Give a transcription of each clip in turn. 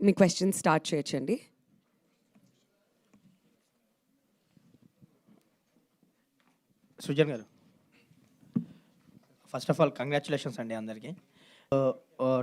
మీ question start చేయొచ్చండి. సుజన్ గారు, first of all congratulations అండి అందరికీ.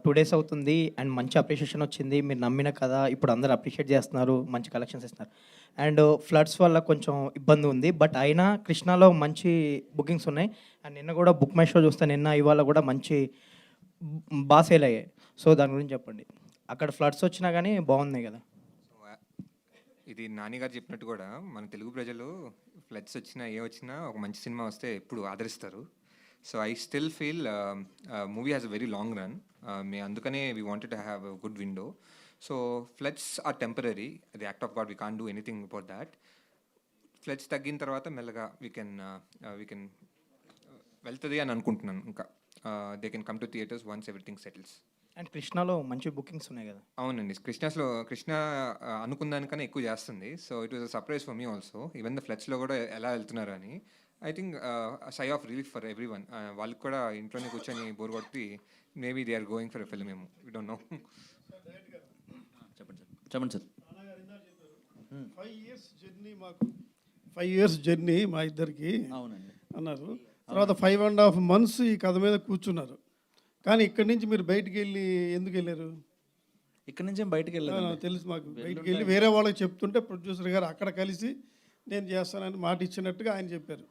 2 days అవుతుంది అండ్ మంచి అప్రిషియేషన్ వచ్చింది. మీరు నమ్మిన కదా ఇప్పుడు అందరూ అప్రిషియేట్ చేస్తున్నారు, మంచి కలెక్షన్స్ ఇస్తున్నారు. అండ్ ఫ్లడ్స్ వల్ల కొంచెం ఇబ్బంది ఉంది, బట్ అయినా కృష్ణాలో మంచి బుకింగ్స్ ఉన్నాయి. అండ్ నిన్న కూడా బుక్ మై షో చూస్తే ఇవాళ కూడా మంచి బాగా సేల్ అయ్యాయి. సో దాని గురించి చెప్పండి. అక్కడ ఫ్లడ్స్ వచ్చినా కానీ బాగున్నాయి కదా. ఇది నాని గారు చెప్పినట్టు కూడా మన తెలుగు ప్రజలు ఫ్లడ్స్ వచ్చినా ఏ వచ్చినా ఒక మంచి సినిమా వస్తే ఎప్పుడు ఆదరిస్తారు. So I still feel movie has a very long run. అందుకనే we wanted to have a good window. So floods are temporary, the act of God, we can't do anything about that. Floods తగ్గిన తర్వాత మెల్లగా we can వెళ్తుంది అని అనుకుంటున్నాను. ఇంకా they can come to theaters once everything settles. And కృష్ణాలో మంచి bookings ఉన్నాయి కదా. అవునండి, కృష్ణ అనుకున్న దానికన్నా ఎక్కువ చేస్తుంది. So it was a surprise for me also. Even the ఫ్లడ్స్లో కూడా ఎలా వెళ్తున్నారు అని I think sigh of relief for everyone. వాళ్ళకి కూడా ఇంట్లోనే కూర్చొని బోర్ కొట్టి maybe they are going for a film. ఏమో వీ డోంట్ నో. చెప్పండి సార్. 5 years జర్నీ మా ఇద్దరికి అవునండి అన్నారు. తర్వాత 5.5 months ఈ కథ మీద కూర్చున్నారు. కానీ ఇక్కడి నుంచి మీరు బయటికి వెళ్ళి ఎందుకు వెళ్ళారు? ఇక్కడ నుంచి బయటకు వెళ్ళాను తెలుసు మాకు. బయటికి వెళ్ళి వేరే వాళ్ళకి చెప్తుంటే ప్రొడ్యూసర్ గారు అక్కడ కలిసి నేను చేస్తానని మాట ఇచ్చినట్టుగా ఆయన చెప్పారు.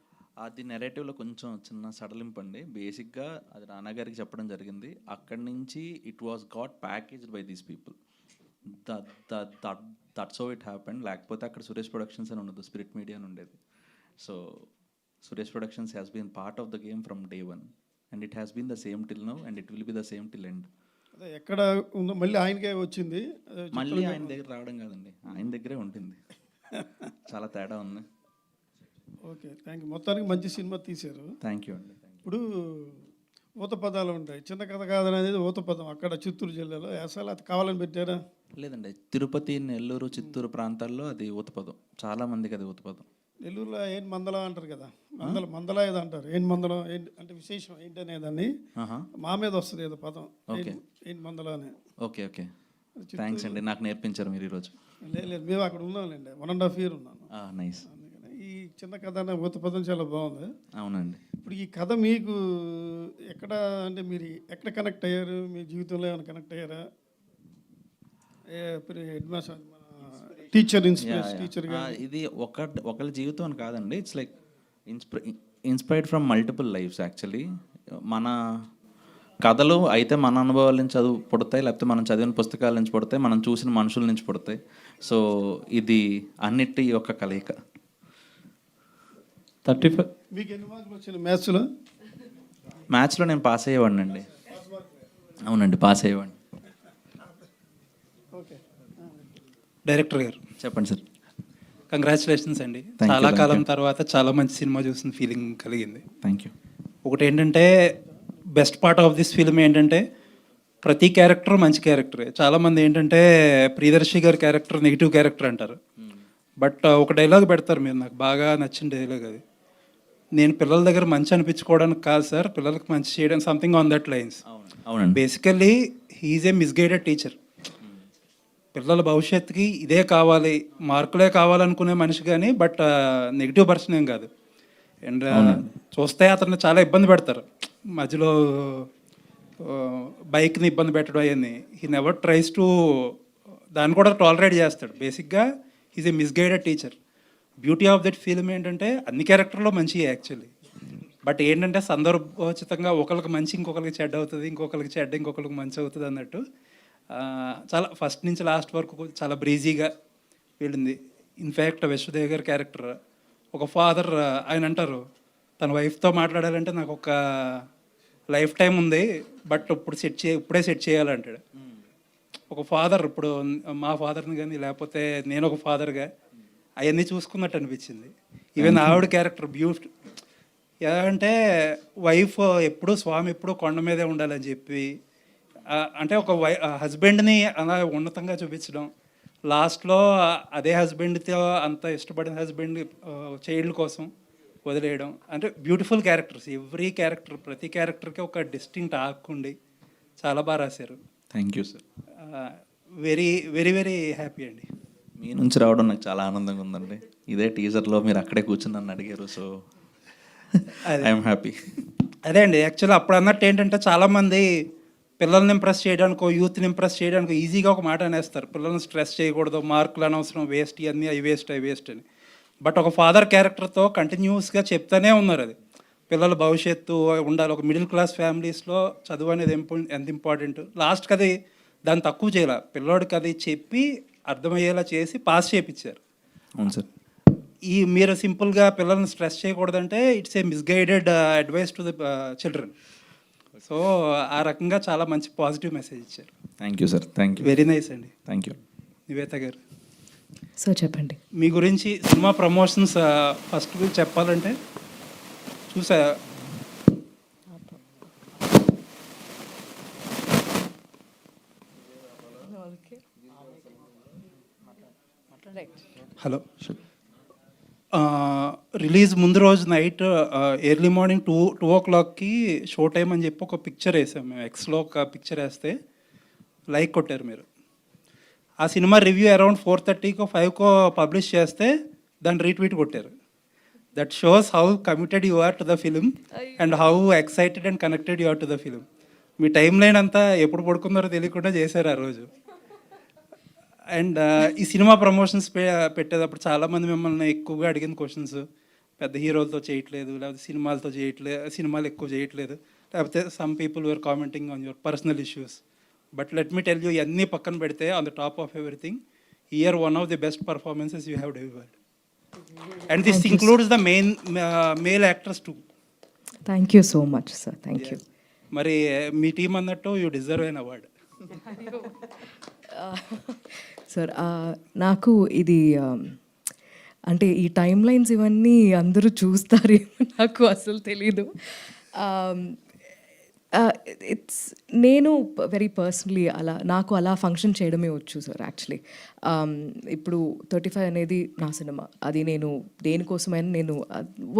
అది నెరేటివ్లో కొంచెం చిన్న సడలింపు అండి. బేసిక్గా అది నాన్నగారికి చెప్పడం జరిగింది. అక్కడి నుంచి it was got packaged by these people. That's how it happened. లేకపోతే అక్కడ సురేష్ ప్రొడక్షన్స్ అని ఉండదు, స్పిరిట్ మీడియా అని ఉండేది. So Suresh Productions has been part of the game from day one and it has been the same till now and it will be the same till end. అదే ఎక్కడ ఉందో మళ్ళీ ఆయనకే వచ్చింది. మళ్ళీ ఆయన దగ్గర రావడం కాదండి, ఆయన దగ్గరే ఉంటుంది. చాలా తేడా ఉంది. Okay, thank you. మొత్తానికి మంచి సినిమా తీశారు. థ్యాంక్ యూ అండి. ఇప్పుడు ఊత పదాలు ఉంటాయి. చిన్న కథ కాదనేది ఊత పదం. అక్కడ చిత్తూరు జిల్లాలో అసలు అది కావాలని పెట్టారా? లేదండి, తిరుపతి, నెల్లూరు, చిత్తూరు ప్రాంతాల్లో అది ఊతపదం. చాలా మందికి అది ఊతపదం. నెల్లూరులో ఏం మందల అంటారు కదా, మందల ఏదో అంటారు. ఏం మందలం ఏంటి అంటే విశేషం ఏంటనేదాన్ని మా మీద వస్తుంది ఏదో పదం, ఏంటి మందల అని. ఓకే ఓకే, థ్యాంక్స్ అండి, నాకు నేర్పించారు మీరు ఈరోజు. లేదు, మేము అక్కడ ఉన్నాంలేండి, 1.5 years ఉన్నాను. నైస్. ఈ చిన్న కథ అనే ఊత పదం చాలా బాగుంది. అవునండి. ఇప్పుడు ఈ కథ మీకు ఎక్కడ అంటే మీరు ఎక్కడ కనెక్ట్ అయ్యారు? మీ జీవితంలో ఏమైనా కనెక్ట్ అయ్యారా? హెడ్ మాస్టర్, టీచర్, టీచర్గా ఇది ఒకళ్ళ జీవితం అని కాదండి. It's like inspired from multiple lives actually. మన కథలు అయితే మన అనుభవాల నుంచి పుడతాయి, లేకపోతే మనం చదివిన పుస్తకాల నుంచి పుడతాయి, మనం చూసిన మనుషుల నుంచి పుడతాయి. సో ఇది అన్నిటి యొక్క కలయిక. 35. మీకు ఎన్ని మార్కులు వచ్చిన మ్యాథ్స్లో? మ్యాథ్స్లో నేను పాస్ అయ్యేవాడిని అండి. అవునండి, పాస్ అయ్యేవాడిని. డైరెక్టర్ గారు చెప్పండి సార్. కంగ్రాచులేషన్స్ అండి. చాలా కాలం తర్వాత చాలా మంచి సినిమా చూసిన ఫీలింగ్ కలిగింది. Thank you. ఒకటి ఏంటంటే best part of this film ఏంటంటే ప్రతి క్యారెక్టర్ మంచి క్యారెక్టరే. చాలామంది ఏంటంటే ప్రియదర్శి గారి క్యారెక్టర్ నెగిటివ్ క్యారెక్టర్ అంటారు. బట్ ఒక డైలాగ్ పెడతారు, మీరు నాకు బాగా నచ్చిన డైలాగ్ అది. నేను పిల్లల దగ్గర మంచి అనిపించుకోవడానికి కాదు సార్, పిల్లలకు మంచి చేయడం, something on that lines. Basically he's a misguided teacher. పిల్లల భవిష్యత్తుకి ఇదే కావాలి, మార్కులే కావాలనుకునే మనిషి కానీ, బట్ నెగిటివ్ పర్సన్ ఏం కాదు. అండ్ చూస్తే అతను చాలా ఇబ్బంది పెడతారు మధ్యలో, బైక్ని ఇబ్బంది పెట్టడం అవన్నీ. హీ నెవర్ ట్రైస్ టు దాన్ని కూడా టాలరేట్ చేస్తాడు. బేసిక్గా is a misguided teacher. Beauty of that film ఏంటంటే అన్ని క్యారెక్టర్లో మంచి యాక్చువల్లీ, బట్ ఏంటంటే సందర్భోచితంగా ఒకరికి మంచి ఇంకొకరికి చెడ్డ అవుతుంది, ఇంకొకరికి చెడ్డ ఇంకొకరికి మంచి అవుతుంది అన్నట్టు. చాలా ఫస్ట్ నుంచి లాస్ట్ వరకు చాలా బ్రీజీగా వెళ్ళింది. ఇన్ఫ్యాక్ట్ విశ్వదేవ్ గారి క్యారెక్టర్ ఒక ఫాదర్, ఆయన అంటారు తన వైఫ్తో మాట్లాడాలంటే నాకు ఒక లైఫ్ టైం ఉంది, బట్ ఇప్పుడే సెట్ చేయాలంటాడు. ఒక ఫాదర్, ఇప్పుడు మా ఫాదర్ని కానీ లేకపోతే నేను ఒక ఫాదర్గా అవన్నీ చూసుకున్నట్టు అనిపించింది. ఈవెన్ ఆవిడ క్యారెక్టర్ బ్యూటిఫుల్. ఎలా అంటే వైఫ్ ఎప్పుడూ స్వామి ఎప్పుడూ కొండ మీదే ఉండాలని చెప్పి, అంటే ఒక హస్బెండ్ని అలా ఉన్నతంగా చూపించడం, లాస్ట్లో అదే హస్బెండ్తో అంత ఇష్టపడిన హస్బెండ్ చైల్డ్ కోసం వదిలేయడం. అంటే బ్యూటిఫుల్ క్యారెక్టర్స్. ఎవ్రీ క్యారెక్టర్, ప్రతి క్యారెక్టర్కి ఒక డిస్టింక్ట్ ఆర్క్ ఉండి చాలా బాగా రాశారు. Thank you sir. Very very very happy అండి. మీ నుంచి రావడం నాకు చాలా ఆనందంగా ఉందండి. ఇదే టీజర్లో మీరు అక్కడే కూర్చుని నన్ను అడిగారు, సో ఐఎమ్ హ్యాపీ. అదే అండి, యాక్చువల్లీ అప్పుడు అన్నట్టు ఏంటంటే చాలామంది పిల్లల్ని ఇంప్రెస్ చేయడానికో యూత్ని ఇంప్రెస్ చేయడానికో ఈజీగా ఒక మాట అనేస్తారు, పిల్లల్ని స్ట్రెస్ చేయకూడదు, మార్కులు అనవసరం, వేస్ట్, ఇవన్నీ అవి వేస్ట్ అని. బట్ ఒక ఫాదర్ క్యారెక్టర్తో కంటిన్యూస్గా చెప్తానే ఉన్నారు అది పిల్లల భవిష్యత్తు ఉండాలి. ఒక మిడిల్ క్లాస్ ఫ్యామిలీస్లో చదువు అనేది ఎంత ఇంపార్టెంట్. లాస్ట్కి అది దాన్ని తక్కువ చేయాలి, పిల్లోడికి అది చెప్పి అర్థమయ్యేలా చేసి పాస్ చేయించారు. అవును సార్. ఈ మీరు సింపుల్గా పిల్లల్ని స్ట్రెస్ చేయకూడదంటే it's a misguided advice to the children. So ఆ రకంగా చాలా మంచి పాజిటివ్ మెసేజ్ ఇచ్చారు. Thank you sir. Thank you. Very nice అండి. Thank you. నివేత గారు, సో చెప్పండి. మీ గురించి సినిమా ప్రమోషన్స్ ఫస్ట్ చెప్పాలంటే చూసా, హలో, రిలీజ్ ముందు రోజు నైట్ ఎర్లీ మార్నింగ్ 2 o'clockకి షో టైం అని చెప్పి ఒక పిక్చర్ వేసాం మేము. ఎక్స్లో ఒక పిక్చర్ వేస్తే లైక్ కొట్టారు మీరు. ఆ సినిమా రివ్యూ అరౌండ్ 4:30కో 5కో పబ్లిష్ చేస్తే దాన్ని రీట్వీట్ కొట్టారు. That shows how committed you are to the film and how excited and connected you are to the film. మీ టైం లైన్ అంతా ఎప్పుడు పడుకున్నారో తెలియకుండా చేశారు ఆ రోజు. అండ్ ఈ సినిమా ప్రమోషన్స్ పెట్టేటప్పుడు చాలామంది మిమ్మల్ని ఎక్కువగా అడిగిన క్వశ్చన్స్, పెద్ద హీరోలతో చేయట్లేదు, లేకపోతే సినిమాలు ఎక్కువ చేయట్లేదు, లేకపోతే some people were commenting on your personal issues. But let me tell you, ఇవన్నీ పక్కన పెడితే on the top of everything, year one of the best performances you have delivered. And this includes the male actors too. Thank you so much sir. Thank you. మరి మీ team అన్నట్టు you deserve an award. Sir నాకు ఇది అంటే ఈ time lines ఇవన్నీ అందరూ చూస్తారేమో నాకు అసలు తెలీదు. ఇట్స్ నేను వెరీ పర్సనలీ నాకు అలా ఫంక్షన్ చేయడమే వచ్చు సార్. యాక్చువల్లీ ఇప్పుడు 35 అనేది నా సినిమా, అది నేను దేనికోసమైనా నేను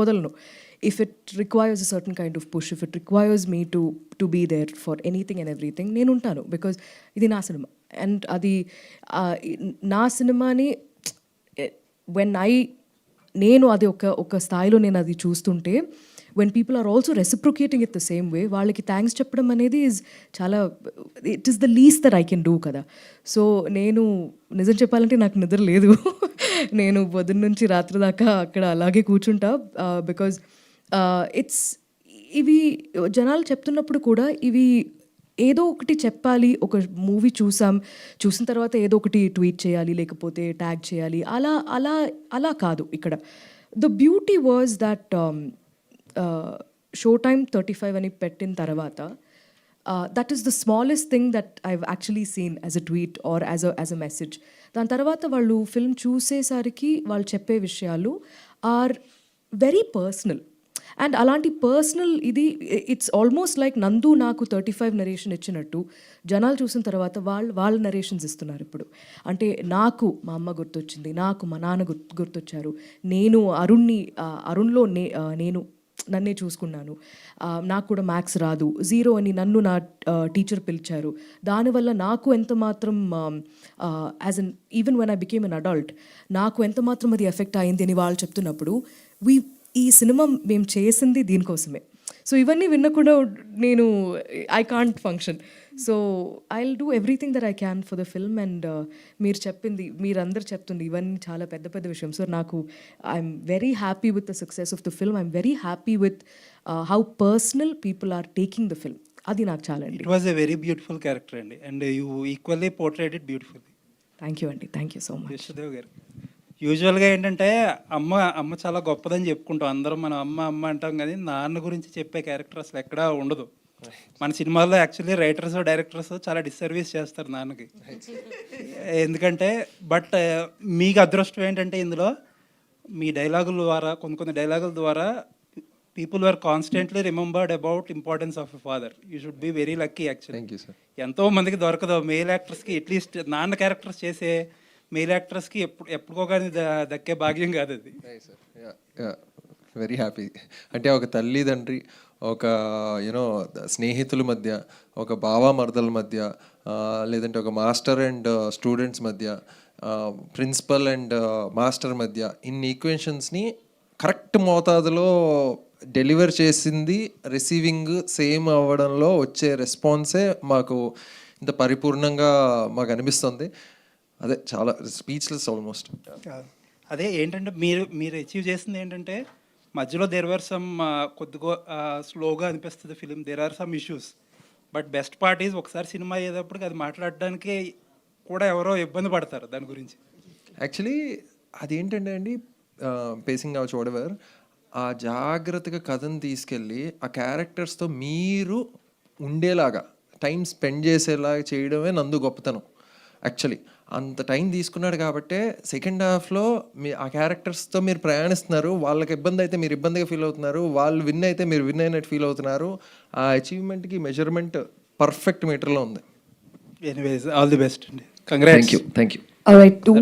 వదలను. If it requires a certain kind of push, if it requires me to be there for anything and everything, నేను ఉంటాను. బికాజ్ ఇది నా సినిమా అండ్ అది నా సినిమాని నేను అది ఒక స్థాయిలో నేను అది చూస్తుంటే, when people are also reciprocating it the same way, వాళ్ళకి థ్యాంక్స్ చెప్పడం అనేది చాలా, it is the least that I can do కదా. సో నేను నిజం చెప్పాలంటే నాకు నిద్ర లేదు. నేను పొద్దున్న నుంచి రాత్రి దాకా అక్కడ అలాగే కూర్చుంటా. బికాజ్ ఇవి జనాలు చెప్తున్నప్పుడు కూడా ఇవి ఏదో ఒకటి చెప్పాలి. ఒక మూవీ చూసిన తర్వాత ఏదో ఒకటి ట్వీట్ చేయాలి, లేకపోతే ట్యాగ్ చేయాలి, అలా కాదు ఇక్కడ. The beauty was that show time 35 అని పెట్టిన తర్వాత, that is the smallest thing that I've actually seen as a tweet or as a message. దాని తర్వాత వాళ్ళు ఫిల్మ్ చూసేసరికి వాళ్ళు చెప్పే విషయాలు ఆర్ వెరీ పర్సనల్. అండ్ అలాంటి పర్సనల్ ఇది ఇట్స్ ఆల్మోస్ట్ లైక్ నందు నాకు 35 నరేషన్ ఇచ్చినట్టు జనాలు చూసిన తర్వాత వాళ్ళ నరేషన్స్ ఇస్తున్నారు ఇప్పుడు. అంటే నాకు మా అమ్మ గుర్తొచ్చింది, నాకు మా నాన్న గుర్తొచ్చారు, నేను అరుణ్లో నేను నన్నే చూసుకున్నాను, నాకు కూడా మ్యాథ్స్ రాదు, 0 అని నన్ను నా టీచర్ పిలిచారు, దానివల్ల నాకు ఎంత మాత్రం as an even when I became an adult నాకు ఎంత మాత్రం అది ఎఫెక్ట్ అయింది అని వాళ్ళు చెప్తున్నప్పుడు, ఈ సినిమా మేము చేసింది దీనికోసమే. సో ఇవన్నీ విన్నకుండా నేను I can't function. So I will do everything that I can for the film. And మీరందరూ చెప్తుంది ఇవన్నీ చాలా పెద్ద పెద్ద విషయం. సో నాకు I'm very happy with the success of the film. I'm very happy with how personal people are taking the film. అది నాకు చాలా అండి. It was a very beautiful character అండి, and you equally portrayed it beautifully. Thank you అండి. Thank you so much. Yashodev గారు, యూజువల్గా ఏంటంటే అమ్మ చాలా గొప్పదని చెప్పుకుంటాం అందరం, మనం అమ్మ అంటాం, కానీ నాన్న గురించి చెప్పే క్యారెక్టర్ అసలు ఎక్కడా ఉండదు. మన సినిమాల్లో యాక్చువల్లీ రైటర్స్ డైరెక్టర్స్ చాలా డిస్సర్వీస్ చేస్తారు నాన్నకి. ఎందుకంటే బట్ మీకు అదృష్టం ఏంటంటే ఇందులో మీ డైలాగుల ద్వారా కొన్ని డైలాగుల ద్వారా people are constantly remembered about importance of a father. You should be very lucky actually. ఎంతో మందికి దొరకదు మేల్ యాక్టర్స్కి, అట్లీస్ట్ నాన్న క్యారెక్టర్స్ చేసే మేల్ యాక్టర్స్కి ఎప్పుడుకో కానీ దక్కే భాగ్యం కాదు అది. Very happy. అంటే ఒక తల్లిదండ్రి ఒక యూనో స్నేహితుల మధ్య, ఒక బావమరదల మధ్య, లేదంటే ఒక మాస్టర్ అండ్ స్టూడెంట్స్ మధ్య, ప్రిన్సిపల్ అండ్ మాస్టర్ మధ్య ఇన్ని ఈక్వేషన్స్ని కరెక్ట్ మోతాదులో డెలివర్ చేసింది, రిసీవింగ్ సేమ్ అవ్వడంలో వచ్చే రెస్పాన్సే మాకు ఇంత పరిపూర్ణంగా మాకు అనిపిస్తుంది. అదే చాలా స్పీచ్లెస్ ఆల్మోస్ట్. అదే ఏంటంటే మీరు అచీవ్ చేసింది ఏంటంటే మధ్యలో దేర్ వర్ సమ్ కొద్దిగా స్లోగా అనిపిస్తుంది film, there are some issues, but best part is ఒకసారి సినిమా అయ్యేటప్పటికి అది మాట్లాడడానికి కూడా ఎవరో ఇబ్బంది పడతారు దాని గురించి. యాక్చువల్లీ అదేంటంటే అండి, పేసింగ్ అవ్వచ్చు వాటెవర్, ఆ జాగ్రత్తగా కథను తీసుకెళ్ళి ఆ క్యారెక్టర్స్తో మీరు ఉండేలాగా టైం స్పెండ్ చేసేలాగా చేయడమే నందు గొప్పతనం. యాక్చువల్లీ అంత టైం తీసుకున్నాడు కాబట్టే సెకండ్ హాఫ్లో మీ ఆ క్యారెక్టర్స్తో మీరు ప్రయాణిస్తున్నారు. వాళ్ళకి ఇబ్బంది అయితే మీరు ఇబ్బందిగా ఫీల్ అవుతున్నారు, వాళ్ళు విన్ అయితే మీరు విన్ అయినట్టు ఫీల్ అవుతున్నారు. ఆ అచీవ్మెంట్కి మెజర్మెంట్ పర్ఫెక్ట్ మీటర్లో ఉంది. ఎనీవేస్ ఆల్ ది బెస్ట్ అండి, congrats. Thank you. All right, 2